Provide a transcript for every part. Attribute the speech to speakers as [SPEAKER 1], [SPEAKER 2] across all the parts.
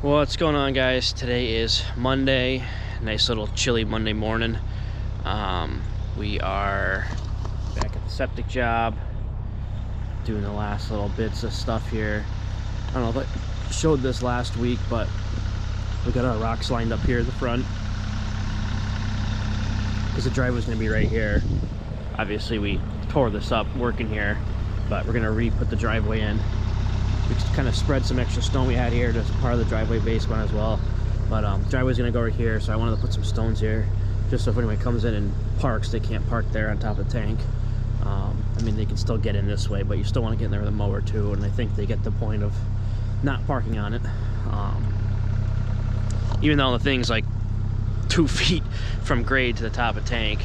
[SPEAKER 1] What's going on, guys? Today is Monday. Nice little chilly Monday morning. We are back at the septic job, doing the last little bits of stuff here. I don't know if I showed this last week, but we got our rocks lined up here at the front because the driveway's going to be right here. Obviously, we tore this up working here, but we're going to re-put the driveway in. We just kind of spread some extra stone we had here as part of the driveway basement as well. But driveway's gonna go right here, so I wanted to put some stones here, just so if anyone comes in and parks, they can't park there on top of the tank. I mean, they can still get in this way, but you still want to get in there with a mower too, and I think they get the point of not parking on it. Even though the thing's like 2 feet from grade to the top of the tank,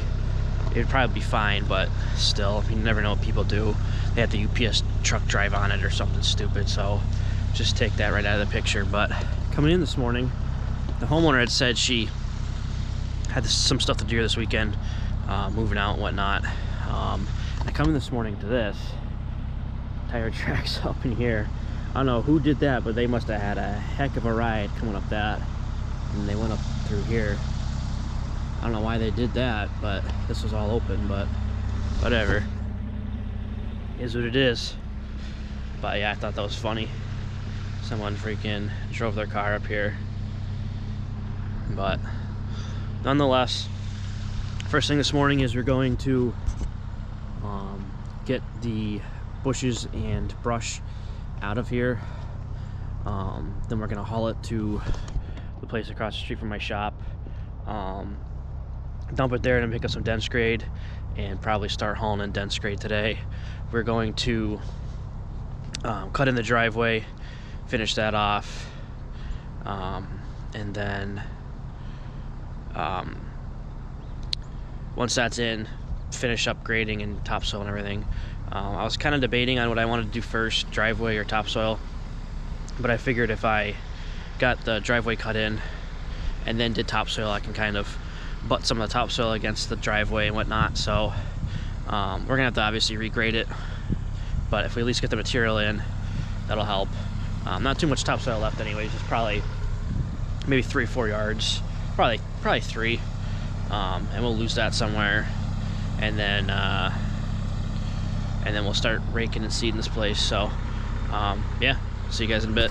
[SPEAKER 1] it'd probably be fine, but still, you never know what people do. They had the UPS truck drive on it or something stupid, so just take that right out of the picture. But coming in this morning, the homeowner had said she had some stuff to do this weekend, moving out and whatnot. I come in this morning to this, tire tracks up in here. I don't know who did that, but they must have had a heck of a ride coming up that, and they went up through here. I don't know why they did that, but this was all open, but whatever. Is what it is. But yeah, I thought that was funny. Someone freaking drove their car up here. But nonetheless, first thing this morning is we're going to get the bushes and brush out of here. Then we're gonna haul it to the place across the street from my shop. Dump it there and pick up some dense grade and probably start hauling in dense grade today. We're going to cut in the driveway, finish that off, and then once that's in, finish up grading and topsoil and everything. I was kind of debating on what I wanted to do first, driveway or topsoil, but I figured if I got the driveway cut in and then did topsoil, I can kind of butt some of the topsoil against the driveway and whatnot. So we're gonna have to obviously regrade it, but if we at least get the material in, that'll help. Not too much topsoil left anyways, just probably maybe 3-4 yards, probably 3, and we'll lose that somewhere, and then we'll start raking and seeding this place. So yeah, see you guys in a bit.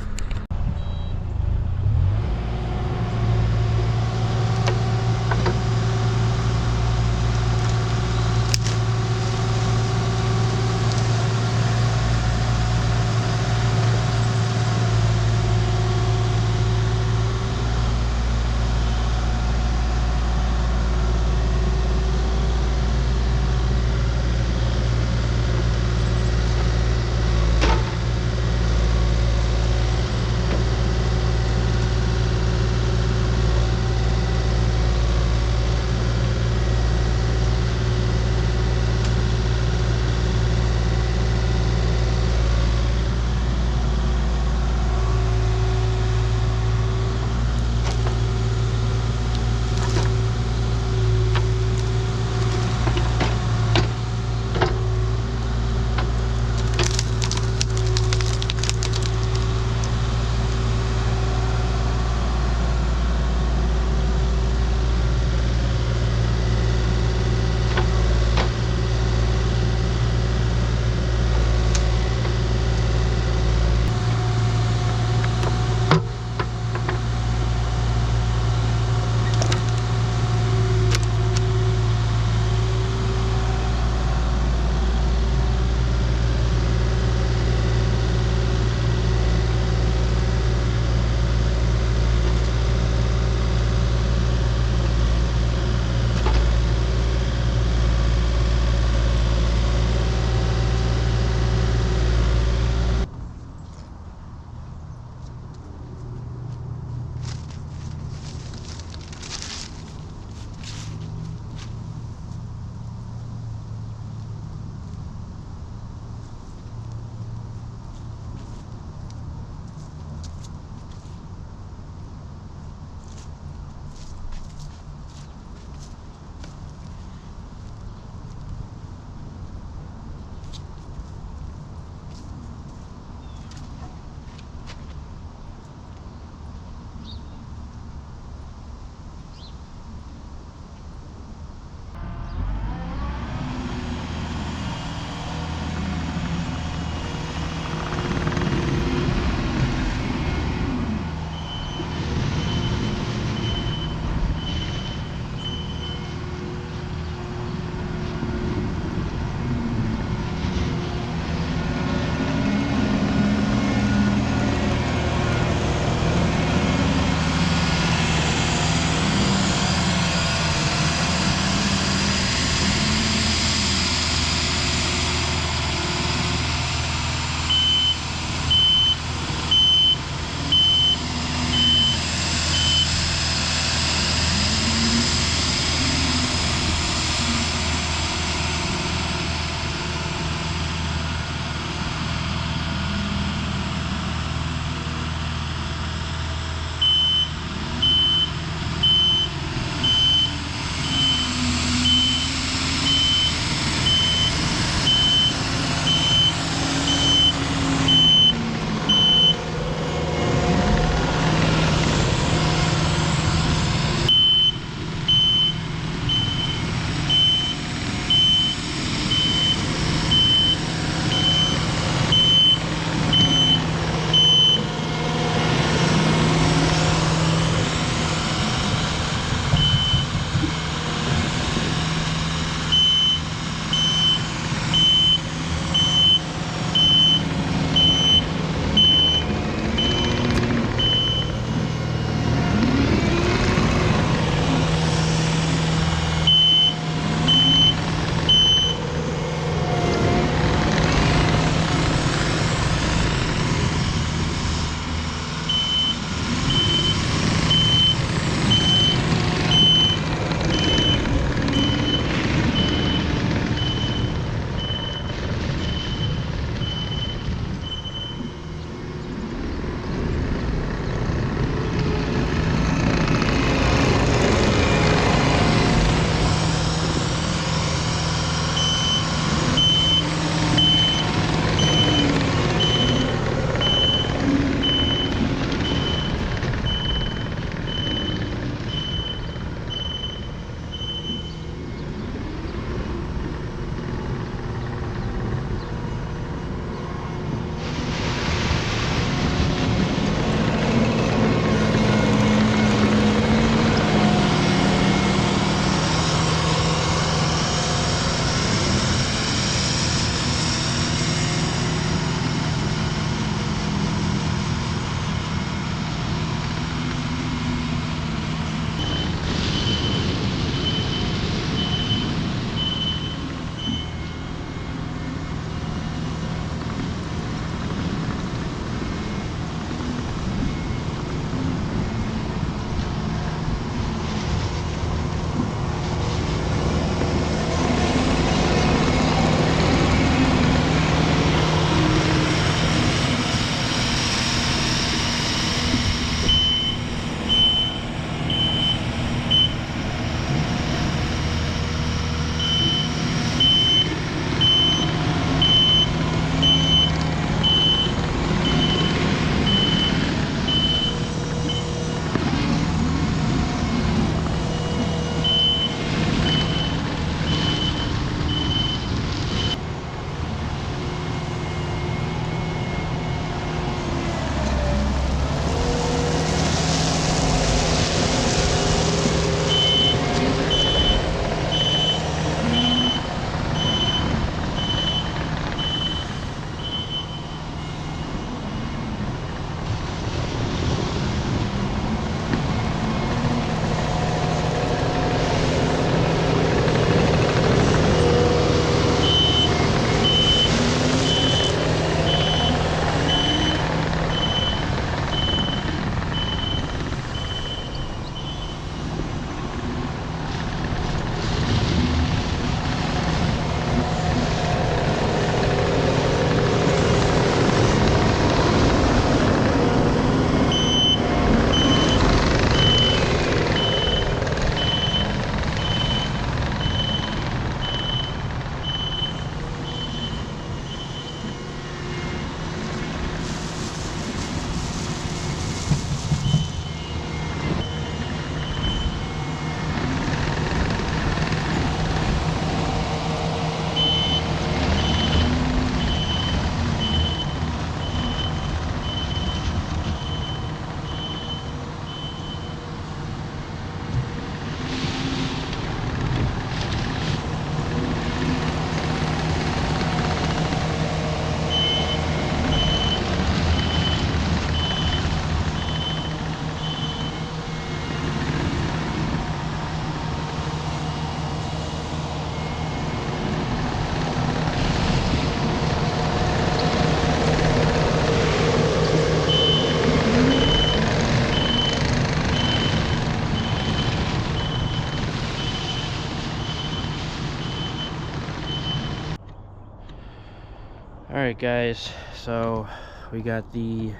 [SPEAKER 1] Alright guys, so we got the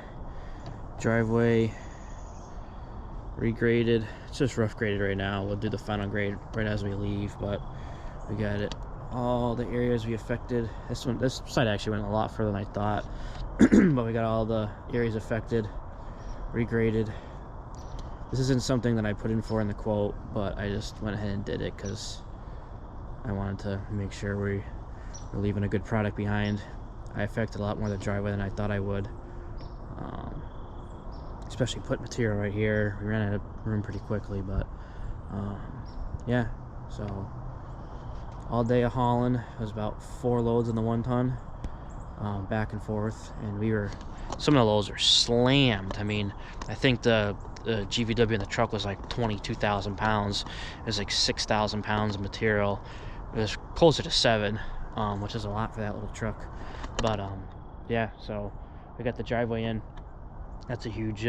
[SPEAKER 1] driveway regraded. It's just rough graded right now. We'll do the final grade right as we leave, but we got it. All the areas we affected. This site actually went a lot further than I thought. But we got all the areas affected regraded. This isn't something that I put in for in the quote, but I just went ahead and did it because I wanted to make sure we're leaving a good product behind. I affected a lot more of the driveway than I thought I would. Especially put material right here. We ran out of room pretty quickly, but yeah, so all day of hauling. It was about 4 loads in the 1 ton, back and forth, and some of the loads are slammed. I mean, I think the GVW in the truck was like 22,000 pounds. It was like 6,000 pounds of material. It was closer to 7, which is a lot for that little truck. But yeah, so we got the driveway in. That's a huge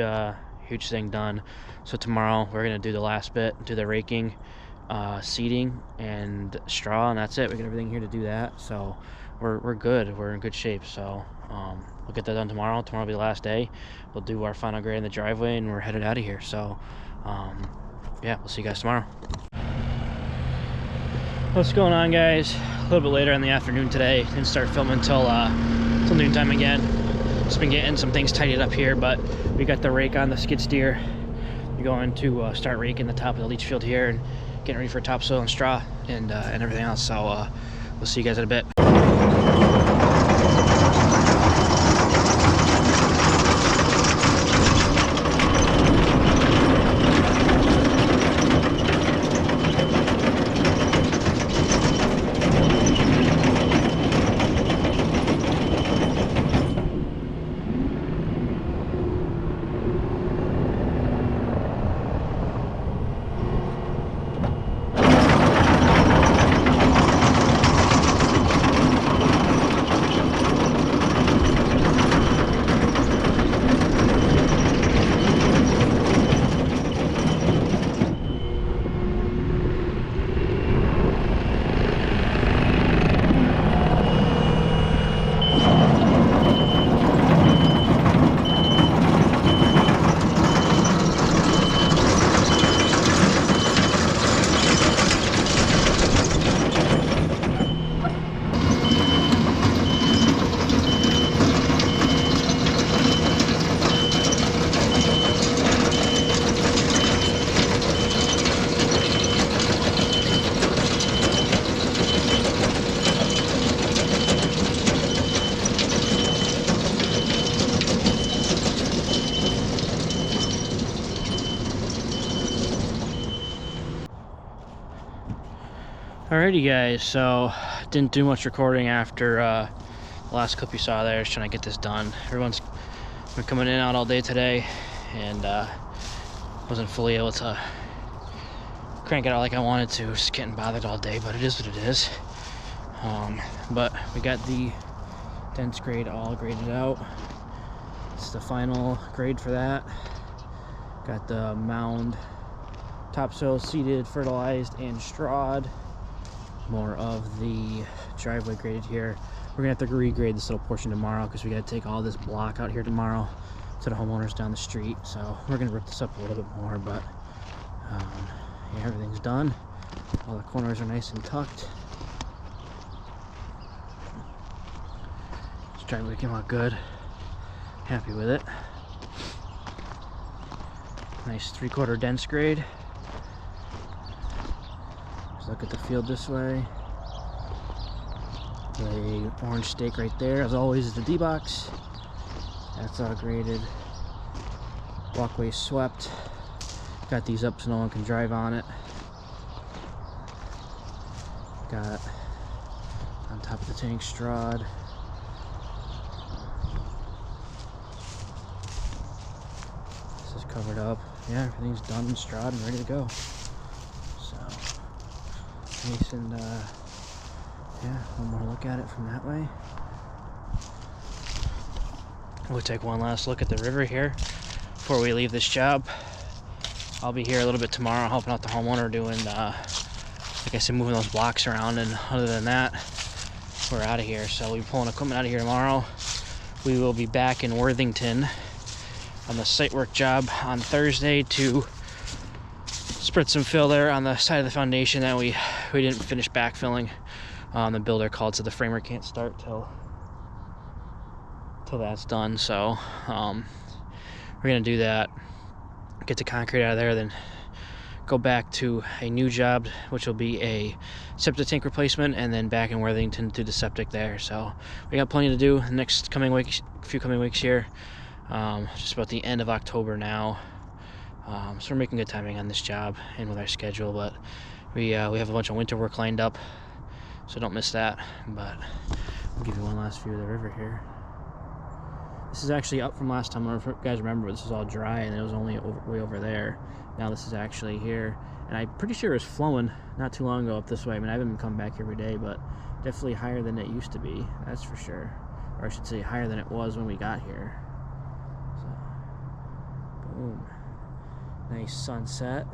[SPEAKER 1] huge thing done. So tomorrow we're gonna do the last bit, do the raking, seeding, and straw, and that's it. We got everything here to do that. So we're good. We're in good shape. So we'll get that done tomorrow. Tomorrow will be the last day. We'll do our final grade in the driveway, and we're headed out of here. So yeah, we'll see you guys tomorrow. What's going on, guys? A little bit later in the afternoon today. Didn't start filming till noontime again. Just been getting some things tidied up here, but we got the rake on the skid steer. We're going to start raking the top of the leach field here and getting ready for topsoil and straw and everything else. So we'll see you guys in a bit. Alrighty guys, so didn't do much recording after the last clip you saw there. Just trying to get this done. Everyone's been coming in and out all day today, and wasn't fully able to crank it out like I wanted to. Just getting bothered all day, but it is what it is. But we got the dense grade all graded out. It's the final grade for that. Got the mound topsoil seeded, fertilized, and strawed. More of the driveway graded here. We're gonna have to regrade this little portion tomorrow because we gotta take all this block out here tomorrow to the homeowners down the street. So we're gonna rip this up a little bit more, but yeah, everything's done. All the corners are nice and tucked. This driveway came out good. Happy with it. Nice 3/4 dense grade. Look at the field this way. The orange stake right there, as always, is the D-box. That's all graded. Walkway swept. Got these up so no one can drive on it. Got on top of the tank strawed. This is covered up. Yeah, everything's done and strawed and ready to go. Nice, and yeah, one more look at it from that way. We'll take one last look at the river here before we leave this job. I'll be here a little bit tomorrow helping out the homeowner doing like I said, moving those blocks around, and other than that, we're out of here. So we'll be pulling equipment out of here tomorrow. We will be back in Worthington on the site work job on Thursday to spread some fill there on the side of the foundation that we didn't finish backfilling. The builder called, so the framer can't start till that's done. So we're gonna do that, get the concrete out of there, then go back to a new job, which will be a septic tank replacement, and then back in Worthington to do the septic there. So we got plenty to do the next few coming weeks here. Just about the end of October now. So we're making good timing on this job and with our schedule, but we have a bunch of winter work lined up, so don't miss that. But I'll give you one last view of the river here. This is actually up from last time. I don't know if you guys remember, this was all dry and it was only way over there. Now this is actually here, and I'm pretty sure it was flowing not too long ago up this way. I mean, I haven't been coming back every day, but definitely higher than it used to be, that's for sure. Or I should say higher than it was when we got here. So, boom. Nice sunset.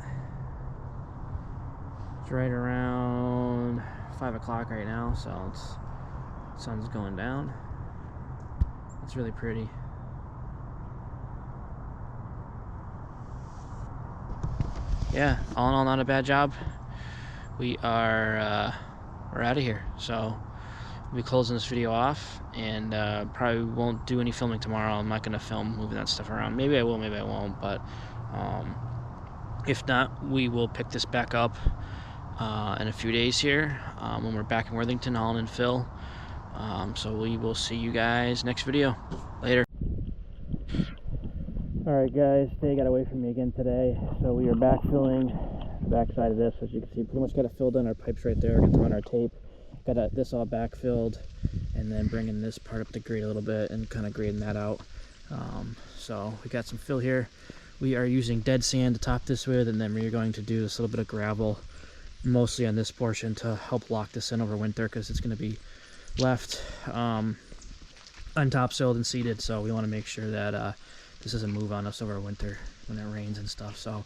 [SPEAKER 1] It's right around 5 o'clock right now, so sun's going down. It's really pretty. Yeah, all in all, not a bad job. We're out of here, so we'll be closing this video off, and probably won't do any filming tomorrow. I'm not gonna film moving that stuff around. Maybe I will, maybe I won't, but if not, we will pick this back up in a few days here when we're back in Worthington hauling in fill. So we will see you guys next video. Later. Alright guys, they got away from me again today, so we are backfilling the backside of this. As you can see, pretty much got it filled in. Our pipes right there, got to run our tape, got this all backfilled, and then bringing this part up to grade a little bit and kind of grading that out. So we got some fill here. We are using dead sand to top this with, and then we're going to do this little bit of gravel mostly on this portion to help lock this in over winter, because it's going to be left untopsoiled and seeded, so we want to make sure that this doesn't move on us over winter when it rains and stuff. So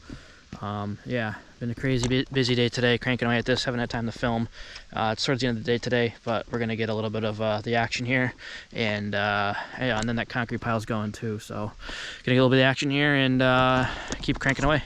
[SPEAKER 1] yeah, been a crazy busy day today, cranking away at this, haven't had time to film. It's towards the end of the day today, but we're gonna get a little bit of the action here, and yeah, and then that concrete pile's going too, so gonna get a little bit of action here and keep cranking away.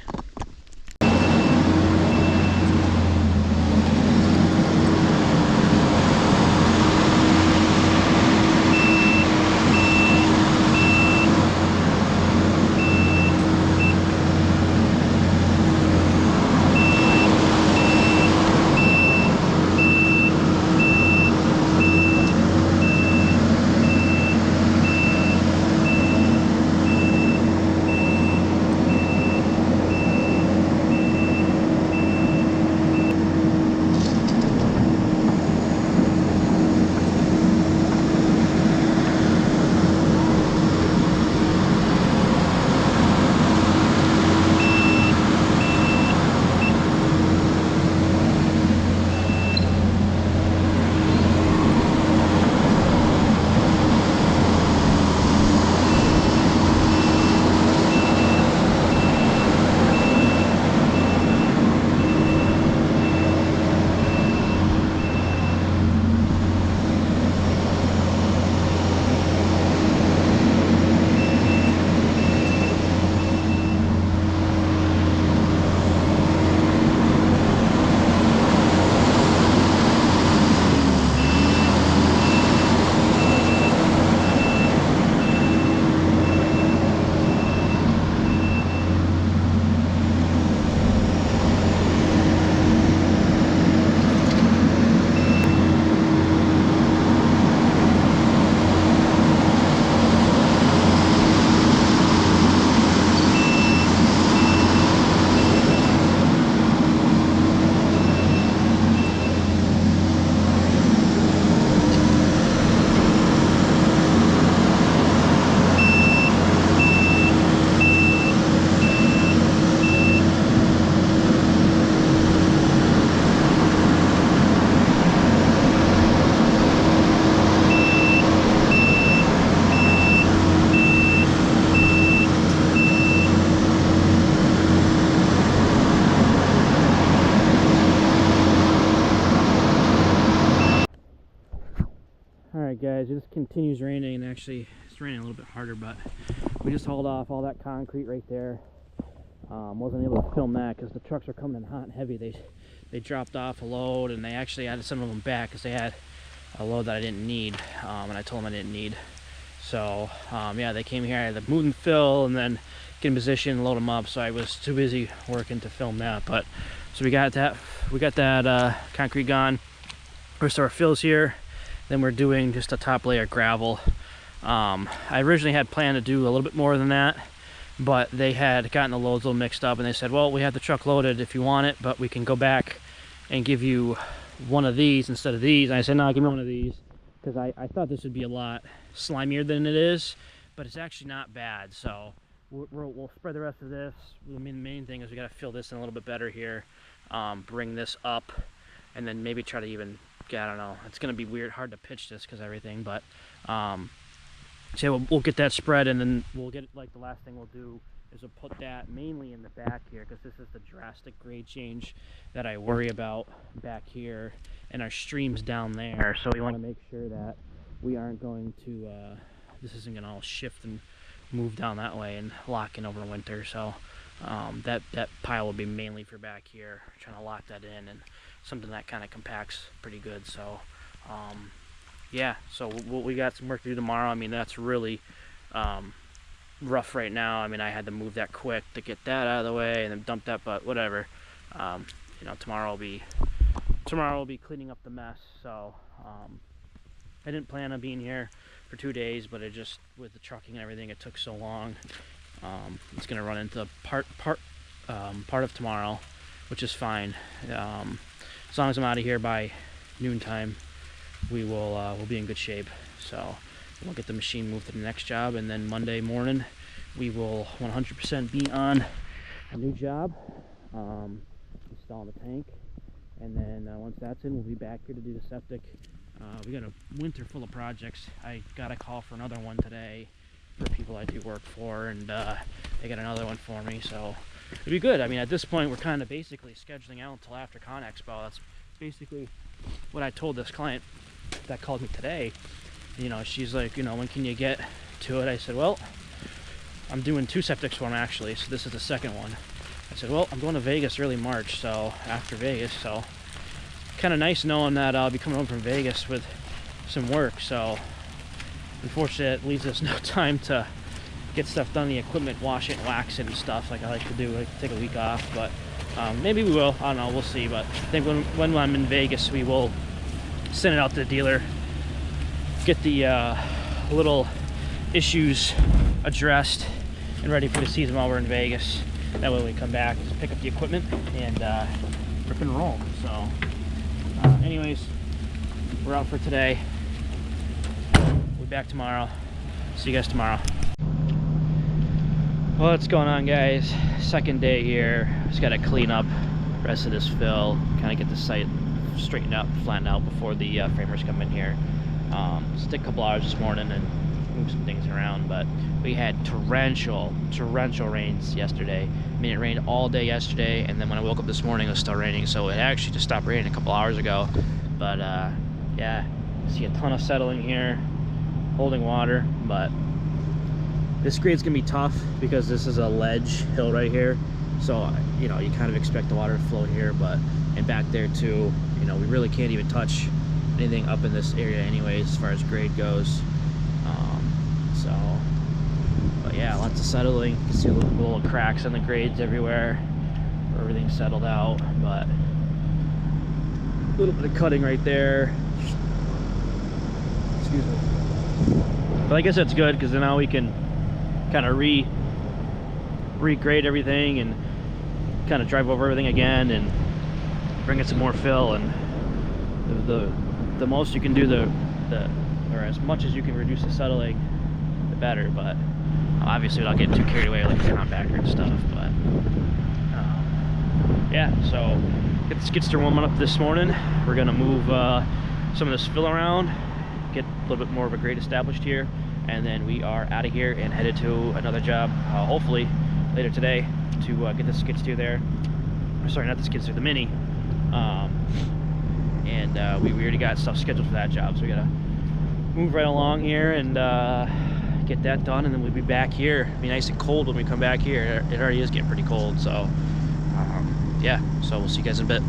[SPEAKER 1] Alright guys, it just continues raining, and actually it's raining a little bit harder, but we just hauled off all that concrete right there. Wasn't able to film that because the trucks are coming in hot and heavy. They dropped off a load, and they actually added some of them back because they had a load that I didn't need, and I told them I didn't need. So yeah, they came here, I had to move and fill and then get in position, load them up, so I was too busy working to film that. But so we got that concrete gone. Rest of our fills here. Then we're doing just a top layer gravel. I originally had planned to do a little bit more than that, but they had gotten the loads a little mixed up, and they said, well, we have the truck loaded if you want it, but we can go back and give you one of these instead of these. And I said, no, give me one of these, because I thought this would be a lot slimier than it is, but it's actually not bad. So we'll spread the rest of this. The main thing is we got to fill this in a little bit better here, bring this up, and then maybe try to even, I don't know, it's going to be weird, hard to pitch this because everything, but so we'll get that spread, and then we'll get, like, the last thing we'll do is we'll put that mainly in the back here, because this is the drastic grade change that I worry about back here, and our streams down there. So we want to make sure that we aren't going to this isn't going to all shift and move down that way and lock in over winter. So that pile will be mainly for back here, trying to lock that in, and something that kind of compacts pretty good. So yeah, so we got some work to do tomorrow. I mean, that's really rough right now. I mean, I had to move that quick to get that out of the way and then dump that, but whatever. You know, tomorrow will be cleaning up the mess. So I didn't plan on being here for 2 days, but it just, with the trucking and everything, it took so long. It's gonna run into part of tomorrow, which is fine. As long as I'm out of here by noontime, we'll be in good shape. So we'll get the machine moved to the next job, and then Monday morning we will 100% be on a new job, installing the tank, and then once that's in, we'll be back here to do the septic. We got a winter full of projects. I got a call for another one today for people I do work for, and they got another one for me, so it'll be good. I mean, at this point, we're kind of basically scheduling out until after Con Expo. That's basically what I told this client that called me today. You know, she's like, you know, when can you get to it? I said, well, I'm doing 2 septics for him actually, so this is the second one. I said, well, I'm going to Vegas early March, so after Vegas, so kind of nice knowing that I'll be coming home from Vegas with some work. So unfortunately, it leaves us no time to get stuff done, the equipment, wash it and wax it and stuff like I like to do, like take a week off. But maybe we will, I don't know, we'll see. But I think when I'm in Vegas, we will send it out to the dealer, get the little issues addressed and ready for the season while we're in Vegas. That way when we come back, just pick up the equipment and rip and roll. So anyways, we're out for today. We'll be back tomorrow. See you guys tomorrow. Well, what's going on, guys? Second day here. Just got to clean up the rest of this fill, kind of get the site straightened out, flattened out before the framers come in here. Just took a couple hours this morning and move some things around, but we had torrential rains yesterday. I mean, it rained all day yesterday, and then when I woke up this morning, it was still raining. So it actually just stopped raining a couple hours ago. But yeah, see a ton of settling here, holding water. But this grade's gonna be tough because this is a ledge hill right here. So you know, you kind of expect the water to flow here, and back there too. You know, we really can't even touch anything up in this area anyway as far as grade goes. But yeah, lots of settling. You can see little cracks in the grades everywhere where everything's settled out, but a little bit of cutting right there. Excuse me. But I guess that's good, because now we can kind of regrade everything and kind of drive over everything again and bring in some more fill. And the most you can do, or as much as you can reduce the settling, the better. But obviously without getting too carried away like the compactor and stuff. But yeah, so get the skid steer warming up this morning. We're gonna move some of this fill around, get a little bit more of a grade established here, and then we are out of here and headed to another job, hopefully later today, to get the skid steer there. Sorry, not the skid steer, the mini. And we already got stuff scheduled for that job, so we gotta move right along here and get that done, and then we'll be back here. It'll be nice and cold when we come back here. It already is getting pretty cold, so yeah, so we'll see you guys in a bit.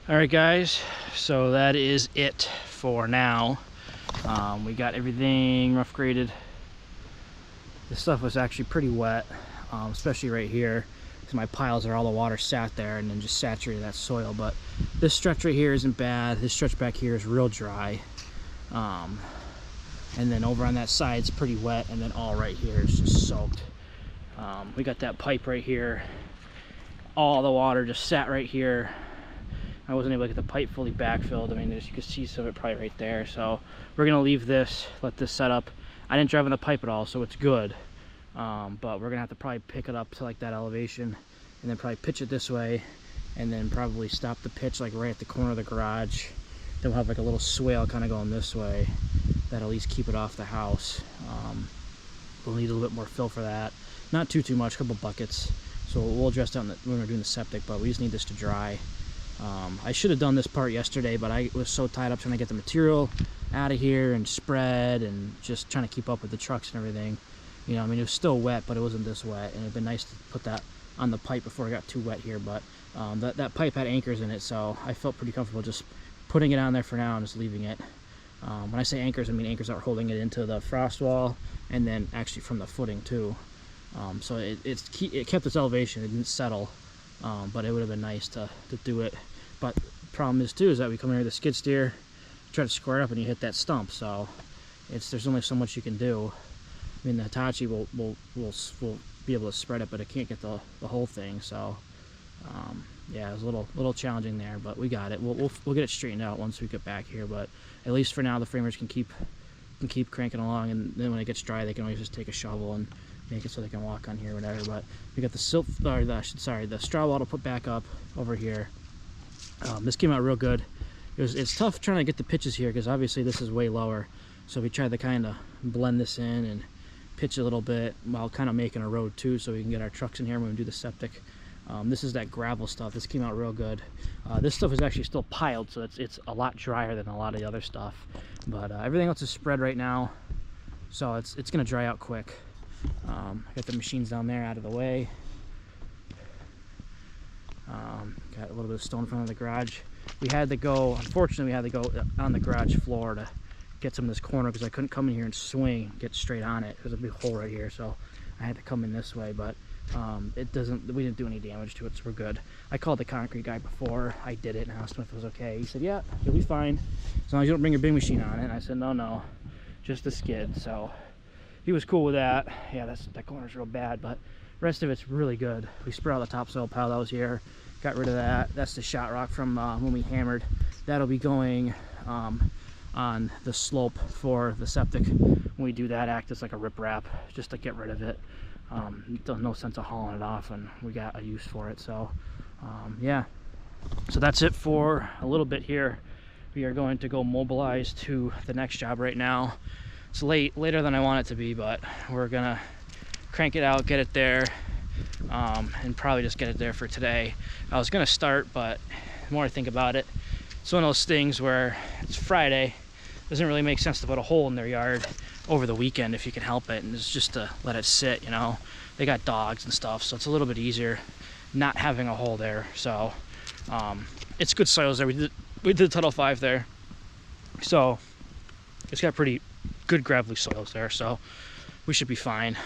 [SPEAKER 1] Alright guys, so that is it for now. We got everything rough graded. This stuff was actually pretty wet, especially right here, because my piles are all the water sat there and then just saturated that soil. But this stretch right here isn't bad. This stretch back here is real dry. And then over on that side it's pretty wet, and then all right here is just soaked. We got that pipe right here. All the water just sat right here. I wasn't able to get the pipe fully backfilled. I mean, as you can see some of it probably right there. So we're gonna leave this, let this set up. I didn't drive on the pipe at all, so it's good. But we're gonna have to probably pick it up to like that elevation, and then probably pitch it this way, and then probably stop the pitch like right at the corner of the garage. Then we'll have like a little swale kind of going this way. That'll at least keep it off the house. We'll need a little bit more fill for that. Not too much, a couple buckets. So we'll address that when we're doing the septic, but we just need this to dry. I should have done this part yesterday, but I was so tied up trying to get the material out of here and spread and just trying to keep up with the trucks and everything. You know, I mean, it was still wet, but it wasn't this wet, and it'd been nice to put that on the pipe before it got too wet here. But that pipe had anchors in it, so I felt pretty comfortable just putting it on there for now and just leaving it. When I say anchors, I mean anchors that were holding it into the frost wall, and then actually from the footing too. So it kept its elevation. It didn't settle, but it would have been nice to do it. But the problem is too is that we come here with a skid steer, try to square it up, and you hit that stump. So there's only so much you can do. I mean, the Hitachi will be able to spread it, but it can't get the whole thing. So yeah, it was a little challenging there, but we got it. We'll get it straightened out once we get back here. But at least for now, the framers can keep cranking along, and then when it gets dry, they can always just take a shovel and make it so they can walk on here or whatever. But we got the the straw wall to put back up over here. This came out real good. It's tough trying to get the pitches here because obviously this is way lower. So we tried to kind of blend this in and pitch a little bit while kind of making a road too, so we can get our trucks in here when we do the septic.
[SPEAKER 2] This is that gravel stuff. This came out real good. This stuff is actually still piled, so it's a lot drier than a lot of the other stuff. But everything else is spread right now, so it's gonna dry out quick. I got the machines down there out of the way. Got a little bit of stone in front of the garage. We had to go, unfortunately, we had to go on the garage floor to get some of this corner because I couldn't come in here and swing, get straight on it. There's a big hole right here, so I had to come in this way, but we didn't do any damage to it, so we're good. I called the concrete guy before I did it and asked him if it was okay. He said, yeah, you'll be fine as long as you don't bring your big machine on it. And I said, no, just a skid. So he was cool with that. Yeah, that corner's real bad, but the rest of it's really good. We spread out the topsoil pile that was here, got rid of that. That's the shot rock from when we hammered. That'll be going on the slope for the septic. When we do that, act as like a riprap just to get rid of it. No sense of hauling it off, and we got a use for it. So yeah, so that's it for a little bit here. We are going to go mobilize to the next job right now. It's later than I want it to be, but we're gonna crank it out, get it there, and probably just get it there for today. I was gonna start, but the more I think about it, it's one of those things where it's Friday. Doesn't really make sense to put a hole in their yard over the weekend if you can help it, and it's just to let it sit, you know. They got dogs and stuff, so it's a little bit easier not having a hole there. So it's good soils there. We did Tunnel 5 there, so it's got pretty good gravelly soils there, so we should be fine.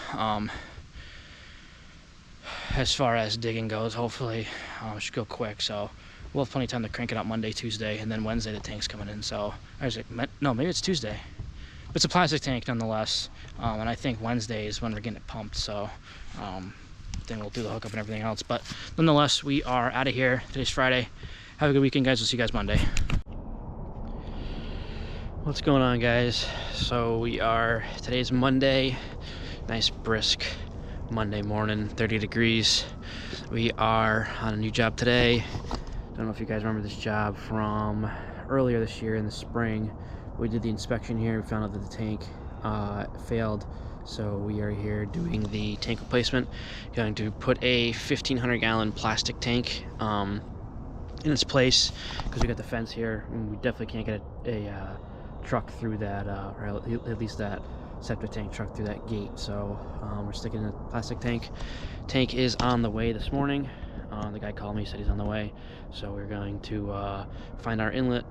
[SPEAKER 2] As far as digging goes, hopefully it should go quick, so we'll have plenty of time to crank it out Monday, Tuesday, and then Wednesday the tank's coming in. So I was like, no, maybe it's Tuesday. But it's a plastic tank nonetheless, and I think Wednesday is when we're getting it pumped. So then we'll do the hookup and everything else. But nonetheless, we are out of here. Today's Friday. Have a good weekend, guys. We'll see you guys Monday. What's going on, guys? So today's Monday. Nice brisk Monday morning, 30 degrees. We are on a new job today. Don't know if you guys remember this job from earlier this year in the spring. We did the inspection here. We found out that the tank failed, so we are here doing the tank replacement. Going to put a 1,500 gallon plastic tank in its place because we got the fence here, and we definitely can't get a truck through that, or at least that septic tank truck through that gate. So we're sticking in a plastic tank. Tank is on the way this morning. The guy called me, said he's on the way, so we're going to find our inlet,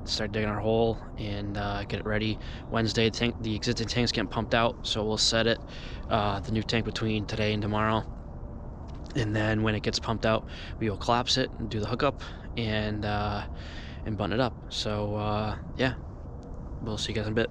[SPEAKER 2] start digging our hole, and get it ready. Wednesday, the existing tank's getting pumped out, so we'll set it, the new tank, between today and tomorrow. And then when it gets pumped out, we will collapse it and do the hookup and button it up. So yeah, we'll see you guys in a bit.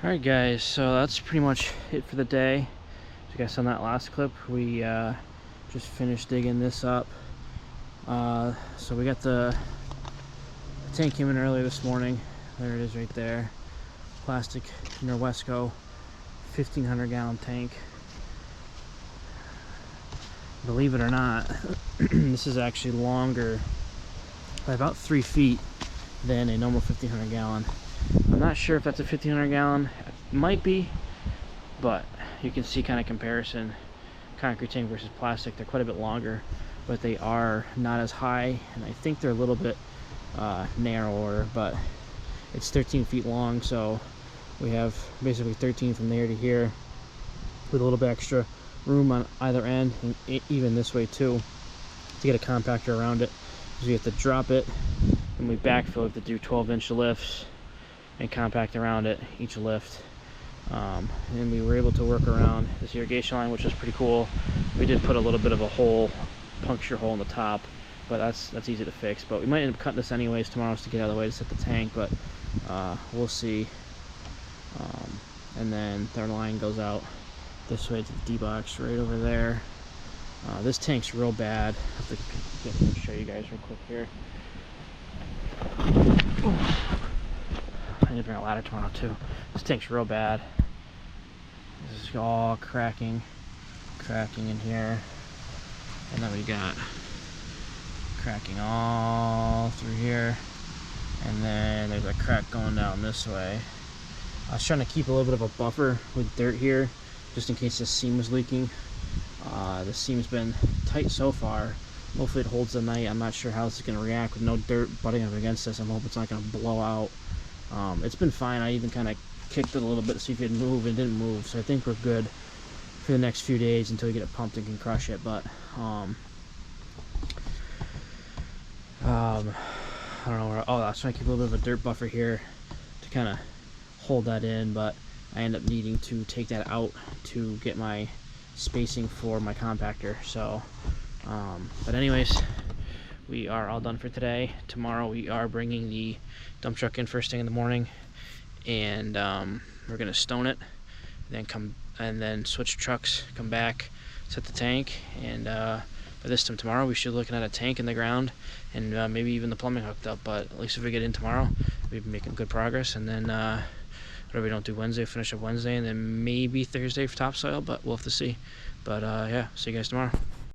[SPEAKER 2] Alright guys, so that's pretty much it for the day. As you guys saw in that last clip, we just finished digging this up. So we got the tank came in earlier this morning. There it is right there. Plastic Norwesco 1,500 gallon tank. Believe it or not, this is actually longer by about 3 feet than a normal 1,500 gallon. I'm not sure if that's a 1,500 gallon. It might be, but you can see kind of comparison. Concrete tank versus plastic, they're quite a bit longer, but they are not as high, and I think they're a little bit narrower, but it's 13 feet long, so we have basically 13 from there to here with a little bit extra room on either end, and even this way too, to get a compactor around it, because we have to drop it and we backfill it to do 12-inch lifts and compact around it each lift. And we were able to work around this irrigation line, which is pretty cool. We did put a little bit of a hole, puncture hole in the top, but that's easy to fix. But we might end up cutting this anyways tomorrow to get out of the way to set the tank, but we'll see. And then their line goes out this way to the D-box right over there. This tank's real bad. I have to show you guys real quick here. I need to bring a ladder tomorrow too. This tank's real bad. This is all cracking in here, and then we got cracking all through here, and then there's a crack going down this way. I was trying to keep a little bit of a buffer with dirt here, just in case this seam was leaking. The seam's been tight so far. Hopefully it holds the night. I'm not sure how this is going to react with no dirt butting up against this. I'm hoping it's not going to blow out. It's been fine. I even kind of kicked it a little bit to see if it'd move, and it didn't move, so I think we're good for the next few days until we get it pumped and can crush it. But I don't know where, I was trying to keep a little bit of a dirt buffer here to kind of hold that in, but I end up needing to take that out to get my spacing for my compactor. So but anyways, we are all done for today. Tomorrow we are bringing the dump truck in first thing in the morning, and we're gonna stone it, and then switch trucks, come back, set the tank, and by this time tomorrow we should be looking at a tank in the ground, and maybe even the plumbing hooked up. But at least if we get in tomorrow, we've been making good progress, and then whatever we don't do Wednesday, finish up Wednesday, and then maybe Thursday for topsoil, but we'll have to see. But yeah, see you guys tomorrow.